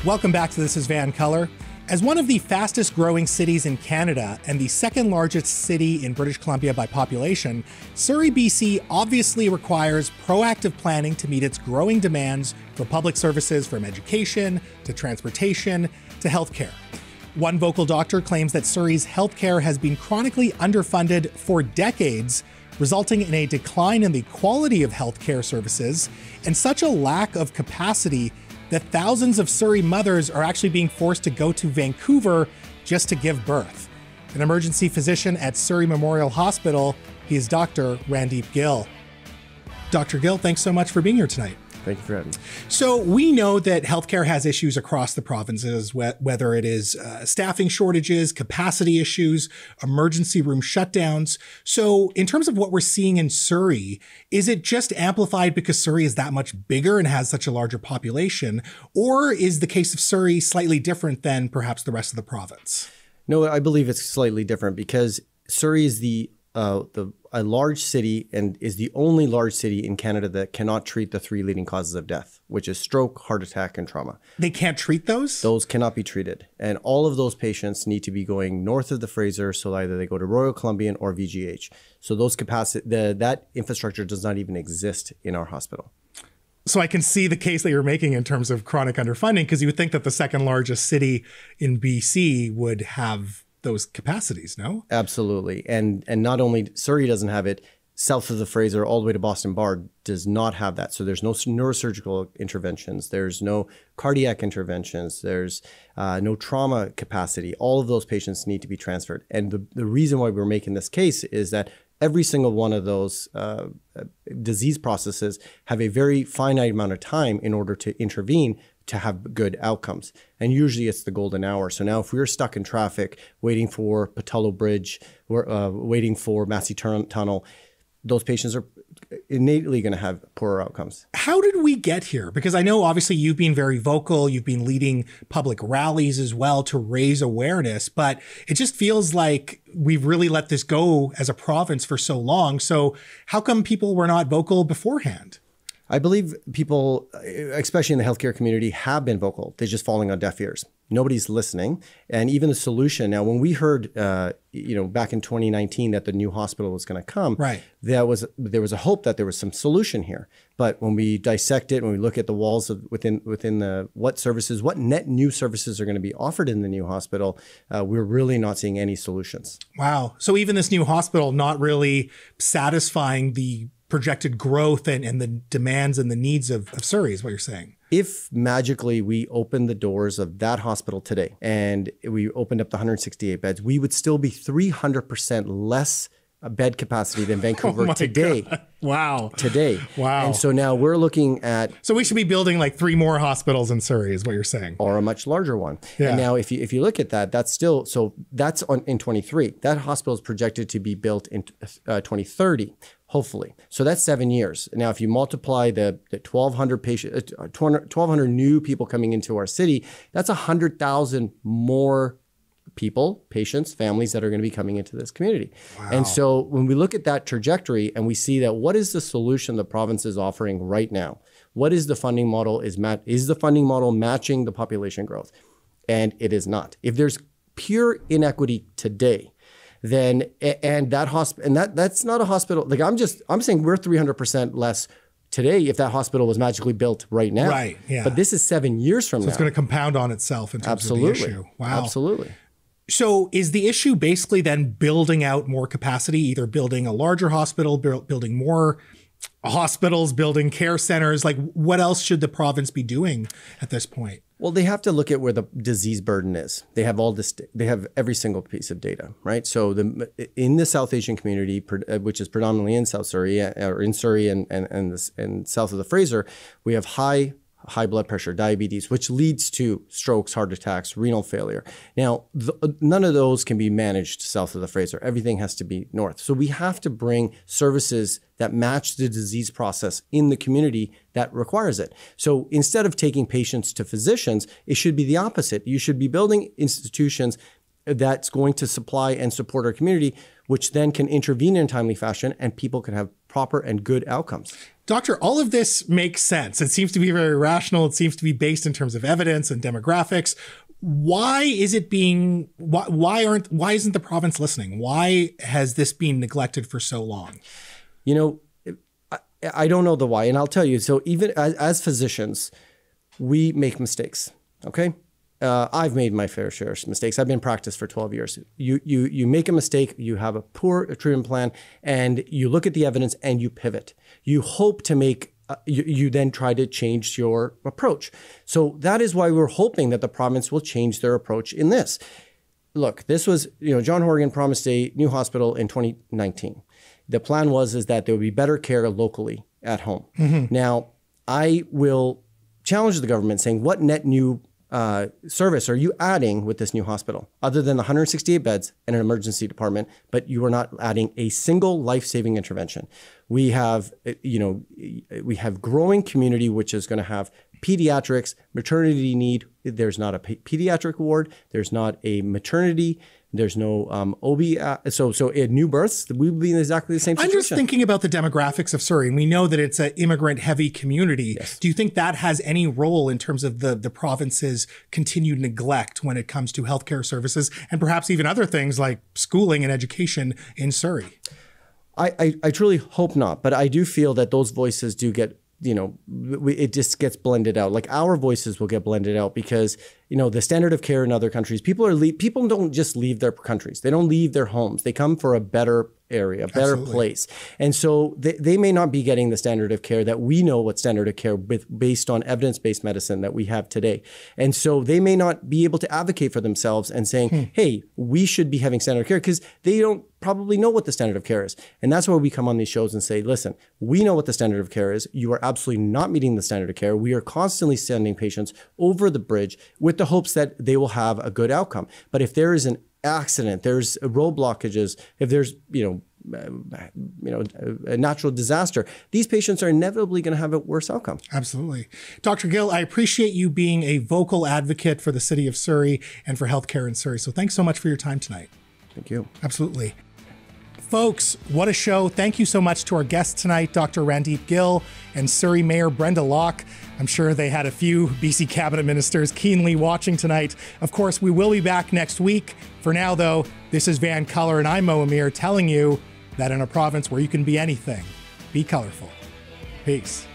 Welcome back to This is VANCOLOUR. As one of the fastest growing cities in Canada and the second largest city in British Columbia by population, Surrey, BC obviously requires proactive planning to meet its growing demands for public services from education to transportation to healthcare. One vocal doctor claims that Surrey's healthcare has been chronically underfunded for decades, resulting in a decline in the quality of healthcare services and such a lack of capacity that thousands of Surrey mothers are actually being forced to go to Vancouver just to give birth. An emergency physician at Surrey Memorial Hospital, he is Dr. Randeep Gill. Dr. Gill, thanks so much for being here tonight. Thank you for having me. So we know that healthcare has issues across the provinces, whether it is staffing shortages, capacity issues, emergency room shutdowns. So in terms of what we're seeing in Surrey, is it just amplified because Surrey is that much bigger and has such a larger population? Or is the case of Surrey slightly different than perhaps the rest of the province? No, I believe it's slightly different because Surrey is a large city and is the only large city in Canada that cannot treat the three leading causes of death, which is stroke, heart attack, and trauma. They can't treat those? Those cannot be treated. And all of those patients need to be going north of the Fraser, so either they go to Royal Columbian or VGH. So those that infrastructure does not even exist in our hospital. So I can see the case that you're making in terms of chronic underfunding, because you would think that the second largest city in BC would have those capacities, no? Absolutely. And not only Surrey doesn't have it, south of the Fraser all the way to Boston Bar does not have that. So there's no neurosurgical interventions. There's no cardiac interventions. There's no trauma capacity. All of those patients need to be transferred. And the reason why we're making this case is that every single one of those disease processes have a very finite amount of time in order to intervene to have good outcomes. And usually it's the golden hour. So now if we're stuck in traffic, waiting for Patello Bridge, or waiting for Massey Tunnel, those patients are innately going to have poorer outcomes. How did we get here? Because I know obviously you've been very vocal, you've been leading public rallies as well to raise awareness, but it just feels like we've really let this go as a province for so long. So how come people were not vocal beforehand? I believe people, especially in the healthcare community, have been vocal. They're just falling on deaf ears. Nobody's listening. And even the solution now, when we heard, back in 2019 that the new hospital was going to come, right, there was a hope that there was some solution here. But when we dissect it, when we look at the walls of within the what net new services are going to be offered in the new hospital, we're really not seeing any solutions. Wow. So even this new hospital not really satisfying the projected growth and the demands and the needs of Surrey is what you're saying. If magically we opened the doors of that hospital today and we opened up the 168 beds, we would still be 300% less bed capacity than Vancouver today. God. Wow. Today. Wow. And so now we're looking at... So we should be building like 3 more hospitals in Surrey is what you're saying. Or a much larger one. Yeah. And now if you look at that, that's still... So that's in 23. That hospital is projected to be built in 2030. Hopefully. So that's 7 years. Now, if you multiply the 1,200 new people coming into our city, that's 100,000 more people, patients, families that are going to be coming into this community. Wow. And so when we look at that trajectory and we see that what is the solution the province is offering right now? What is the funding model? Is the funding model matching the population growth? And it is not. If there's pure inequity today, then that hospital, and that's not a hospital. Like I'm saying we're 300% less today if that hospital was magically built right now. Right. Yeah. But this is 7 years from now. So it's going to compound on itself in terms of the issue. Wow. Absolutely. So is the issue basically then building out more capacity, either building a larger hospital, building more hospitals, building care centers? Like what else should the province be doing at this point? Well, they have to look at where the disease burden is. They have all this. They have every single piece of data, right? So in the South Asian community, which is predominantly in South Surrey or in Surrey and south of the Fraser, we have high blood pressure, diabetes, which leads to strokes, heart attacks, renal failure. Now, none of those can be managed south of the Fraser. Everything has to be north. So we have to bring services that match the disease process in the community that requires it. So instead of taking patients to physicians, it should be the opposite. You should be building institutions that's going to supply and support our community, which then can intervene in a timely fashion and people can have proper and good outcomes. Doctor, all of this makes sense. It seems to be very rational. It seems to be based in terms of evidence and demographics. Why is it being, why isn't the province listening? Why has this been neglected for so long? You know, I don't know the why, and I'll tell you. So even as physicians, we make mistakes, okay? I've made my fair share of mistakes. I've been in practice for 12 years. You make a mistake, you have a poor treatment plan, and you look at the evidence and you pivot. You hope to make, you then try to change your approach. So that is why we're hoping that the province will change their approach in this. Look, this was, John Horgan promised a new hospital in 2019. The plan is that there would be better care locally at home. Mm-hmm. Now, I will challenge the government saying, what net new service are you adding with this new hospital other than the 168 beds and an emergency department, but you are not adding a single life-saving intervention. We have, we have growing community, which is going to have pediatrics, maternity need. There's not a pediatric ward. There's not a maternity. There's no OB. So at new births, we would be in exactly the same situation. I'm just thinking about the demographics of Surrey. And we know that it's an immigrant-heavy community. Yes. Do you think that has any role in terms of the province's continued neglect when it comes to healthcare services and perhaps even other things like schooling and education in Surrey? I truly hope not. But I do feel that those voices do get, it just gets blended out. Like our voices will get blended out because, the standard of care in other countries, people don't just leave their countries. They don't leave their homes. They come for a better area, a better Absolutely. place. And so they may not be getting the standard of care that we know what standard of care based on evidence-based medicine that we have today. And so they may not be able to advocate for themselves and saying, hey, we should be having standard of care because they don't probably know what the standard of care is. And that's why we come on these shows and say, listen, we know what the standard of care is. You are absolutely not meeting the standard of care. We are constantly sending patients over the bridge with the hopes that they will have a good outcome. But if there is an accident, there's road blockages, if there's, a natural disaster, these patients are inevitably going to have a worse outcome. Absolutely. Dr. Gill, I appreciate you being a vocal advocate for the city of Surrey and for healthcare in Surrey. So thanks so much for your time tonight. Thank you. Absolutely. Folks, what a show. Thank you so much to our guests tonight, Dr. Randeep Gill and Surrey Mayor Brenda Locke. I'm sure they had a few BC cabinet ministers keenly watching tonight. Of course, we will be back next week. For now, though, this is VANCOLOUR and I'm Mo Amir telling you that in a province where you can be anything, be colorful. Peace.